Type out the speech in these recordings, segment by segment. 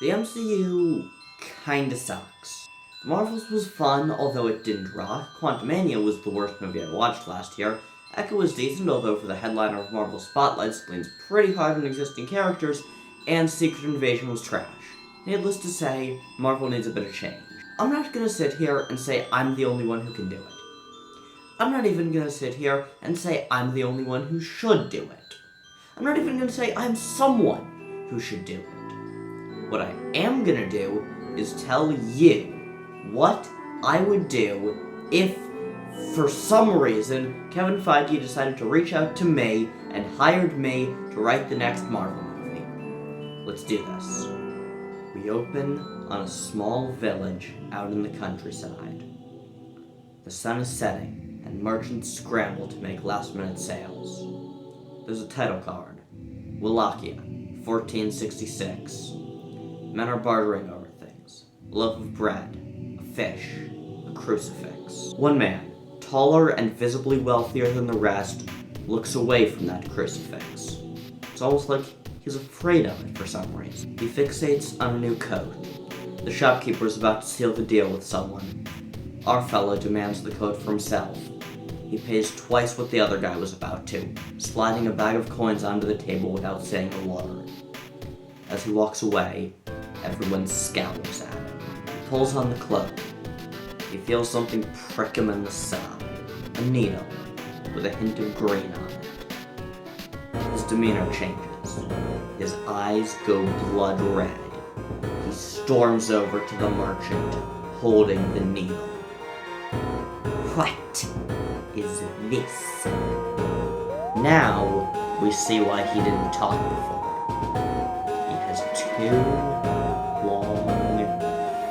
The MCU kinda sucks. Marvel's was fun, although it didn't rock. Quantumania was the worst movie I watched last year. Echo was decent, although for the headliner of Marvel Spotlight, leans pretty hard on existing characters, and Secret Invasion was trash. Needless to say, Marvel needs a bit of change. I'm not gonna sit here and say I'm the only one who can do it. I'm not even gonna sit here and say I'm the only one who should do it. I'm not even gonna say I'm someone who should do it. What I am gonna do is tell you what I would do if, for some reason, Kevin Feige decided to reach out to me and hired me to write the next Marvel movie. Let's do this. We open on a small village out in the countryside. The sun is setting, and merchants scramble to make last-minute sales. There's a title card. Wallachia, 1466. Men are bartering over things. A loaf of bread, a fish, a crucifix. One man, taller and visibly wealthier than the rest, looks away from that crucifix. It's almost like he's afraid of it for some reason. He fixates on a new coat. The shopkeeper is about to seal the deal with someone. Our fellow demands the coat for himself. He pays twice what the other guy was about to, sliding a bag of coins onto the table without saying a word. As he walks away, everyone scowls at him. He pulls on the cloak. He feels something prick him in the side. A needle, with a hint of green on it. His demeanor changes. His eyes go blood red. He storms over to the merchant, holding the needle. What is this? Now, we see why he didn't talk before. He has two long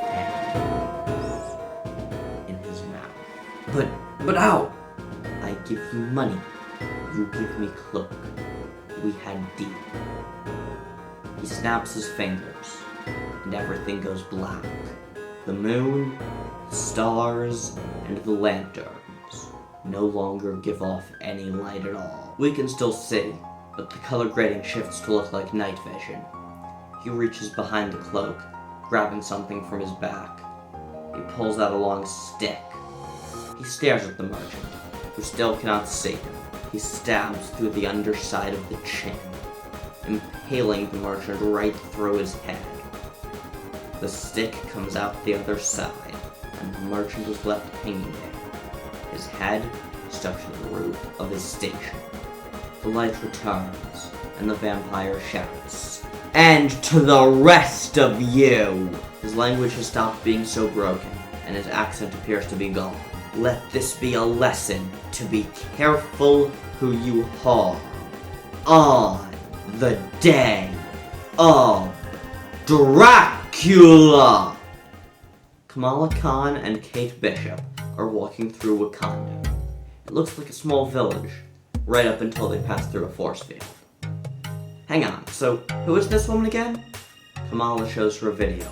fangs in his mouth. But ow! I give you money. You give me cloak. We had deal. He snaps his fingers, and everything goes black. The moon, the stars, and the lanterns no longer give off any light at all. We can still see, but the color grading shifts to look like night vision. He reaches behind the cloak, grabbing something from his back. He pulls out a long stick. He stares at the merchant, who still cannot see him. He stabs through the underside of the chin, impaling the merchant right through his head. The stick comes out the other side, and the merchant is left hanging there, his head stuck to the roof of his station. The light returns, and the vampire shouts, "And to the rest of you!" His language has stopped being so broken, and his accent appears to be gone. Let this be a lesson to be careful who you harm on the day of Dracula! Kamala Khan and Kate Bishop are walking through Wakanda. It looks like a small village, right up until they pass through a force field. Hang on, so who is this woman again? Kamala shows her a video.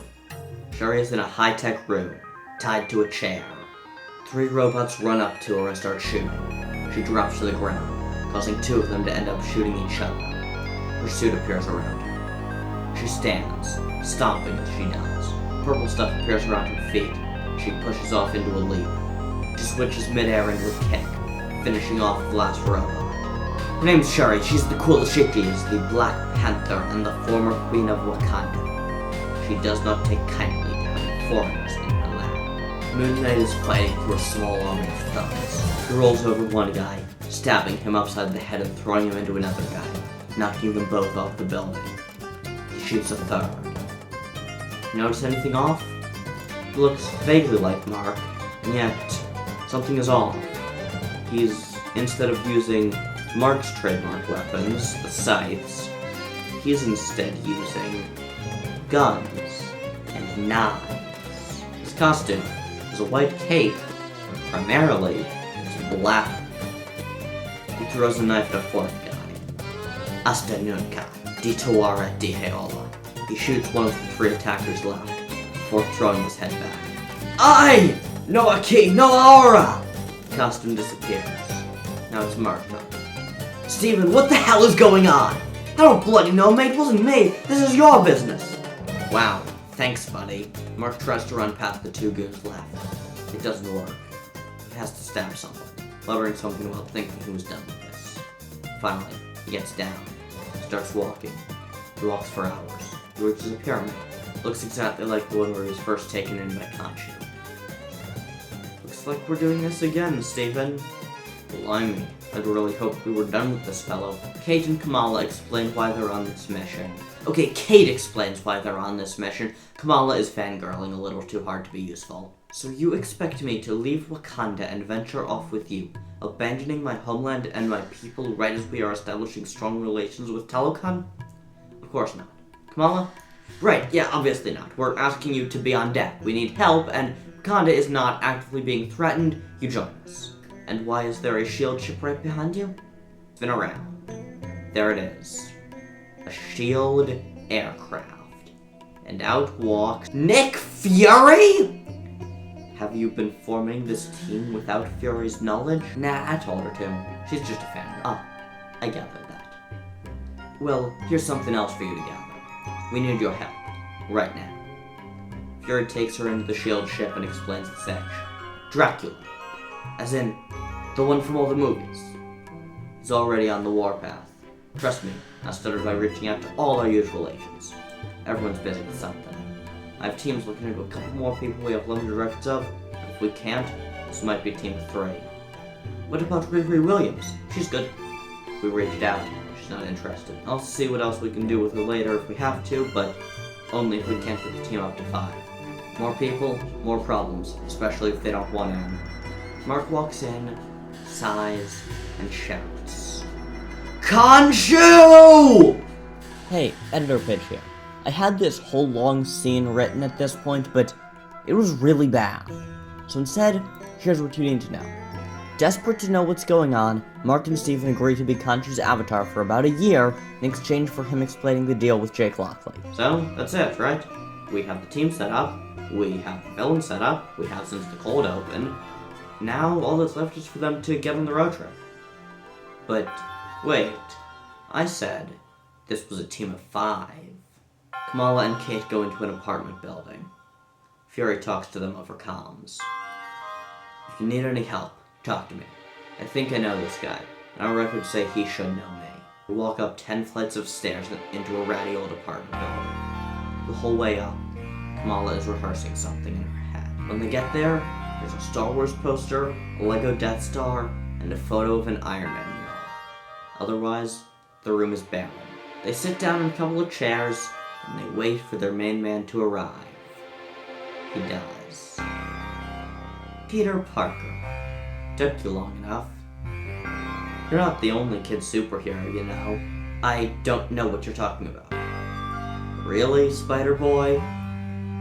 Shuri is in a high-tech room, tied to a chair. 3 robots run up to her and start shooting. She drops to the ground, causing 2 of them to end up shooting each other. Her suit appears around her. She stands, stomping as she does. Purple stuff appears around her feet. She pushes off into a leap. She switches mid-air into a kick, finishing off the last robot. Her name's Shuri. She's the coolest. She is the Black Panther and the former Queen of Wakanda. She does not take kindly to having foreigners in her land. Moon Knight is fighting through a small army of thugs. He rolls over one guy, stabbing him upside the head and throwing him into another guy, knocking them both off the building. He shoots a third. Notice anything off? He looks vaguely like Marc, and yet something is off. He's, instead of using Marc's trademark weapons, the scythes, he's instead using guns and knives. His costume is a white cape, but primarily it's black. He throws a knife at a fourth guy. Hasta nunca, di Tawara di Heola. He shoots one of the 3 attackers left, before throwing his head back. Ay! No Aki, no aura! The costume disappears. Now it's Marc time. Steven, what the hell is going on? I don't bloody know, mate. It wasn't me. This is your business. Wow. Thanks, buddy. Marc tries to run past the two goons left. It doesn't work. He has to stab someone, muttering something while thinking he was done with this. Finally, he gets down, starts walking. He walks for hours. He reaches a pyramid. Looks exactly like the one where he was first taken in by Khonshu. Looks like we're doing this again, Stephen. Blimey, I'd really hoped we were done with this fellow. Kate and Kamala explain why they're on this mission. Okay, Kate explains why they're on this mission. Kamala is fangirling a little too hard to be useful. So you expect me to leave Wakanda and venture off with you, abandoning my homeland and my people right as we are establishing strong relations with Talokan? Of course not. Kamala? Right, yeah, obviously not. We're asking you to be on deck. We need help, and Wakanda is not actively being threatened. You join us. And why is there a shield ship right behind you? Spin around. There it is. A shield aircraft. And out walks Nick Fury? Have you been forming this team without Fury's knowledge? Nah, I told her to. She's just a fan. Ah, I gathered that. Well, here's something else for you to gather. We need your help. Right now. Fury takes her into the shield ship and explains the search. Dracula. As in, the one from all the movies. He's already on the warpath. Trust me, I started by reaching out to all our usual agents. Everyone's busy with something. I have teams looking into a couple more people we have limited records of, but if we can't, this might be team 3. What about Riri Williams? She's good. We reached out. She's not interested. I'll see what else we can do with her later if we have to, but only if we can't get the team up to 5. More people, more problems, especially if they don't want in. Marc walks in, sighs, and shouts. Khonshu! Hey, editor pitch here. I had this whole long scene written at this point, but it was really bad. So instead, here's what you need to know. Desperate to know what's going on, Marc and Stephen agree to be Khonshu's avatar for about a year in exchange for him explaining the deal with Jake Lockley. So, that's it, right? We have the team set up, we have the villain set up, we have since the cold open. Now, all that's left is for them to get on the road trip. But, wait. I said this was a team of 5. Kamala and Kate go into an apartment building. Fury talks to them over comms. If you need any help, talk to me. I think I know this guy, and our records say he should know me. We walk up 10 flights of stairs into a ratty old apartment building. The whole way up, Kamala is rehearsing something in her head. When they get there, there's a Star Wars poster, a Lego Death Star, and a photo of an Iron Man mural. Otherwise, the room is barren. They sit down in a couple of chairs, and they wait for their main man to arrive. He dies. Peter Parker. Took you long enough. You're not the only kid superhero, you know. I don't know what you're talking about. Really, Spider-Boy?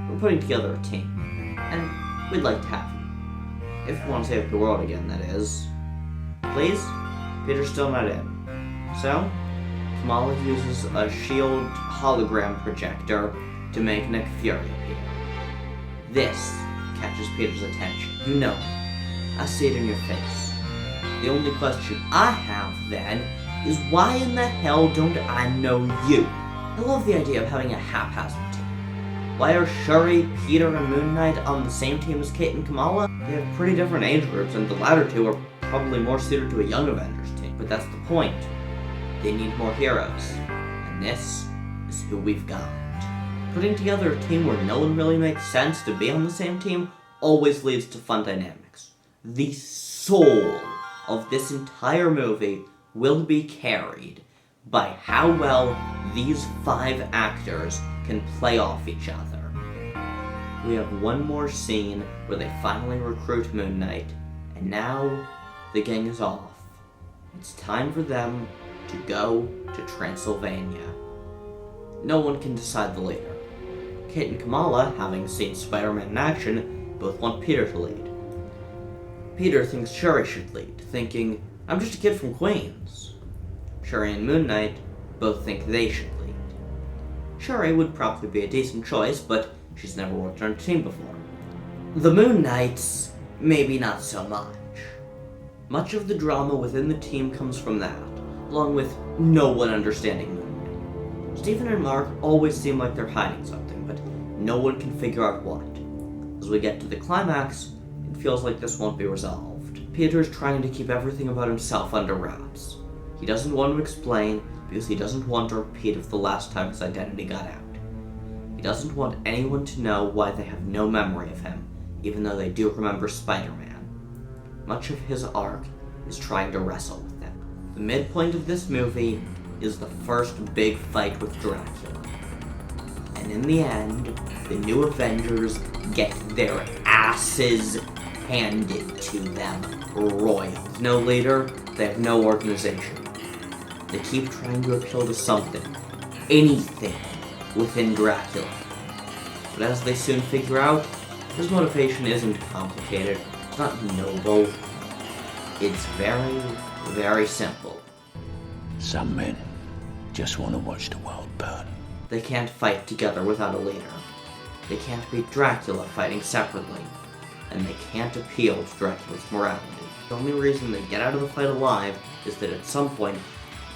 We're putting together a team, and we'd like to have you. If you want to save the world again, that is. Please? Peter's still not in. So, Kamala uses a shield hologram projector to make Nick Fury appear. This catches Peter's attention. You know it. I see it in your face. The only question I have, then, is why in the hell don't I know you? I love the idea of having a haphazard team. Why are Shuri, Peter, and Moon Knight on the same team as Kate and Kamala? They have pretty different age groups, and the latter two are probably more suited to a young Avengers team. But that's the point. They need more heroes. And this is who we've got. Putting together a team where no one really makes sense to be on the same team always leads to fun dynamics. The soul of this entire movie will be carried by how well these 5 actors can play off each other. We have one more scene where they finally recruit Moon Knight, and now the gang is off. It's time for them to go to Transylvania. No one can decide the leader. Kate and Kamala, having seen Spider-Man in action, both want Peter to lead. Peter thinks Shuri should lead, thinking, I'm just a kid from Queens. Shuri and Moon Knight both think they should lead. Shuri would probably be a decent choice, but she's never worked on a team before. The Moon Knights, maybe not so much. Much of the drama within the team comes from that, along with no one understanding Moon Knight. Stephen and Marc always seem like they're hiding something, but no one can figure out what. As we get to the climax, it feels like this won't be resolved. Peter's trying to keep everything about himself under wraps. He doesn't want to explain because he doesn't want a repeat of the last time his identity got out. He doesn't want anyone to know why they have no memory of him, even though they do remember Spider-Man. Much of his arc is trying to wrestle with him. The midpoint of this movie is the first big fight with Dracula. And in the end, the new Avengers get their asses handed to them royal. No leader, they have no organization. They keep trying to appeal to something, anything, within Dracula. But as they soon figure out, his motivation isn't complicated, it's not noble, it's very, very simple. Some men just want to watch the world burn. They can't fight together without a leader. They can't beat Dracula fighting separately. And they can't appeal to Dracula's morality. The only reason they get out of the fight alive is that at some point,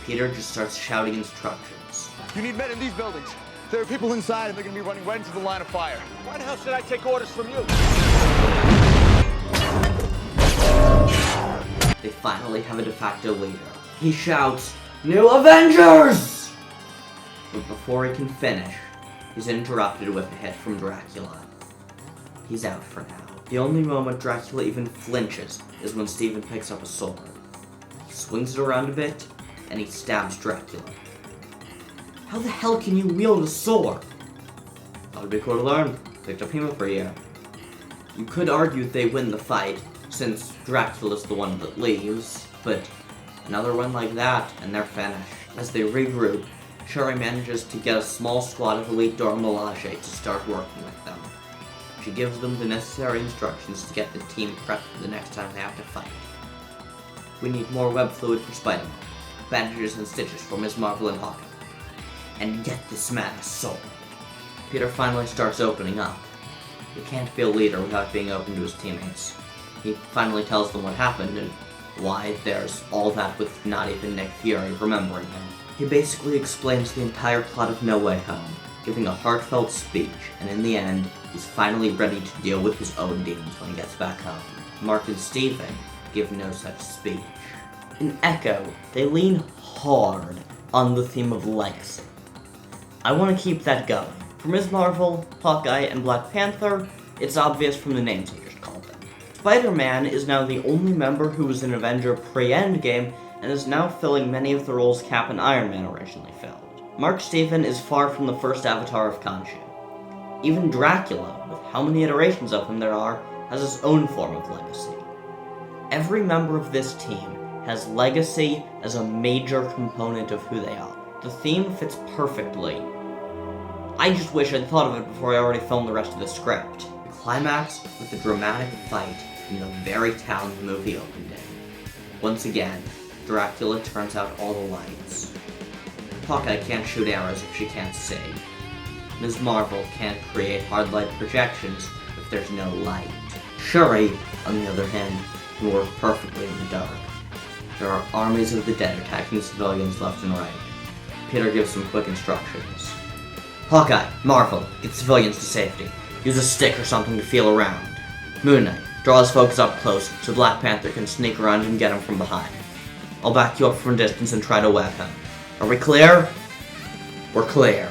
Peter just starts shouting instructions. You need men in these buildings. There are people inside and they're going to be running right into the line of fire. Why the hell should I take orders from you? They finally have a de facto leader. He shouts, "New Avengers!" But before he can finish, he's interrupted with a hit from Dracula. He's out for now. The only moment Dracula even flinches is when Steven picks up a sword. He swings it around a bit, and he stabs Dracula. How the hell can you wield a sword? That would be cool to learn. Picked up Hema for a year. You could argue they win the fight, since Dracula's the one that leaves, but another one like that, and they're finished. As they regroup, Shuri manages to get a small squad of elite Dora Milaje to start working with them. She gives them the necessary instructions to get the team prepped for the next time they have to fight. We need more web fluid for Spider-Man, bandages and stitches for Ms. Marvel and Hawkeye, and get this man a sword. Peter finally starts opening up. He can't be a leader without being open to his teammates. He finally tells them what happened and why there's all that with not even Nick Fury remembering him. He basically explains the entire plot of No Way Home, giving a heartfelt speech, and in the end, he's finally ready to deal with his own demons when he gets back home. Marc and Steven give no such speech. In Echo, they lean hard on the theme of legacy. I want to keep that going. For Ms. Marvel, Hawkeye, and Black Panther, it's obvious from the names I just called them. Spider-Man is now the only member who was an Avenger pre-Endgame, and is now filling many of the roles Cap and Iron Man originally filled. Marc Steven is far from the first avatar of Khonshu. Even Dracula, with how many iterations of him there are, has his own form of legacy. Every member of this team has legacy as a major component of who they are. The theme fits perfectly. I just wish I'd thought of it before I already filmed the rest of the script. The climax with the dramatic fight in the very town the movie opened in. Once again, Dracula turns out all the lights. Hawkeye can't shoot arrows if she can't see. Ms. Marvel can't create hard light projections if there's no light. Shuri, on the other hand, can work perfectly in the dark. There are armies of the dead attacking civilians left and right. Peter gives some quick instructions. Hawkeye, Marvel, get civilians to safety. Use a stick or something to feel around. Moon Knight, draw his focus up close so Black Panther can sneak around and get him from behind. I'll back you up from a distance and try to web him. Are we clear? We're clear.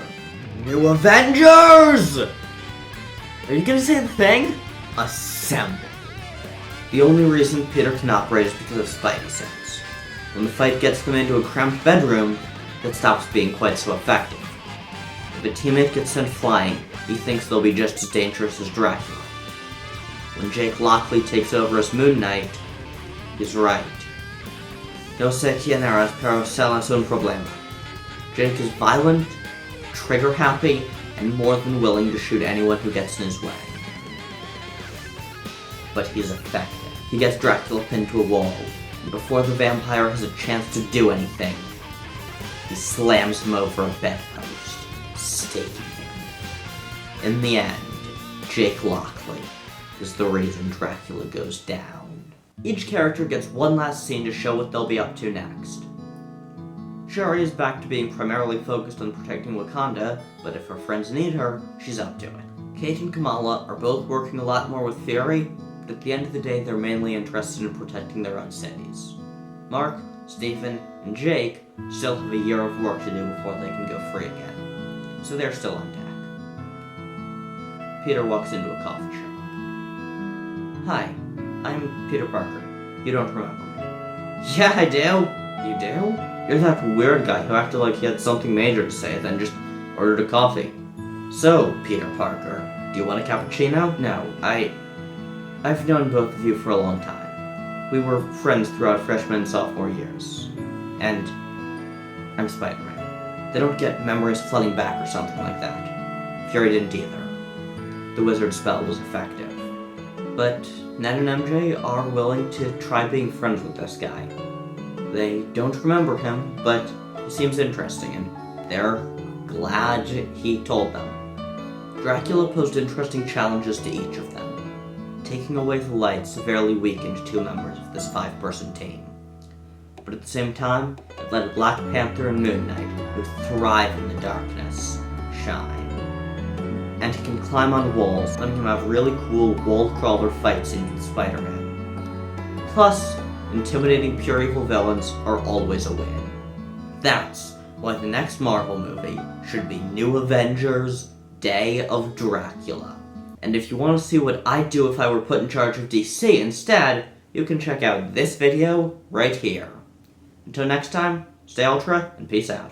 New Avengers! Are you gonna say the thing? Assemble. The only reason Peter can operate is because of Spidey sense. When the fight gets them into a cramped bedroom, that stops being quite so effective. If a teammate gets sent flying, he thinks they'll be just as dangerous as Dracula. When Jake Lockley takes over as Moon Knight, he's right. No se quien eres, pero celas un problema. Jake is violent, trigger-happy, and more than willing to shoot anyone who gets in his way. But he's effective. He gets Dracula pinned to a wall, and before the vampire has a chance to do anything, he slams him over a bedpost, staking him. In the end, Jake Lockley is the reason Dracula goes down. Each character gets one last scene to show what they'll be up to next. Shuri is back to being primarily focused on protecting Wakanda, but if her friends need her, she's up to it. Kate and Kamala are both working a lot more with Fury, but at the end of the day, they're mainly interested in protecting their own cities. Marc, Stephen, and Jake still have a year of work to do before they can go free again, so they're still on deck. Peter walks into a coffee shop. Hi, I'm Peter Parker. You don't remember me. Yeah, I do. You do? You're that weird guy who acted like he had something major to say, then just ordered a coffee. So, Peter Parker, do you want a cappuccino? No, I've known both of you for a long time. We were friends throughout freshman and sophomore years. And I'm Spider-Man. They don't get memories flooding back or something like that. Fury didn't either. The wizard spell was effective. But Ned and MJ are willing to try being friends with this guy. They don't remember him, but he seems interesting, and they're glad he told them. Dracula posed interesting challenges to each of them. Taking away the light severely weakened 2 members of this 5-person team. But at the same time, it let Black Panther and Moon Knight, who thrive in the darkness, shine. And he can climb on walls, letting him have really cool wall-crawler fight scenes with Spider-Man. Plus, intimidating pure evil villains are always a win. That's why the next Marvel movie should be New Avengers: Day of Dracula. And if you want to see what I'd do if I were put in charge of DC instead, you can check out this video right here. Until next time, stay ultra and peace out.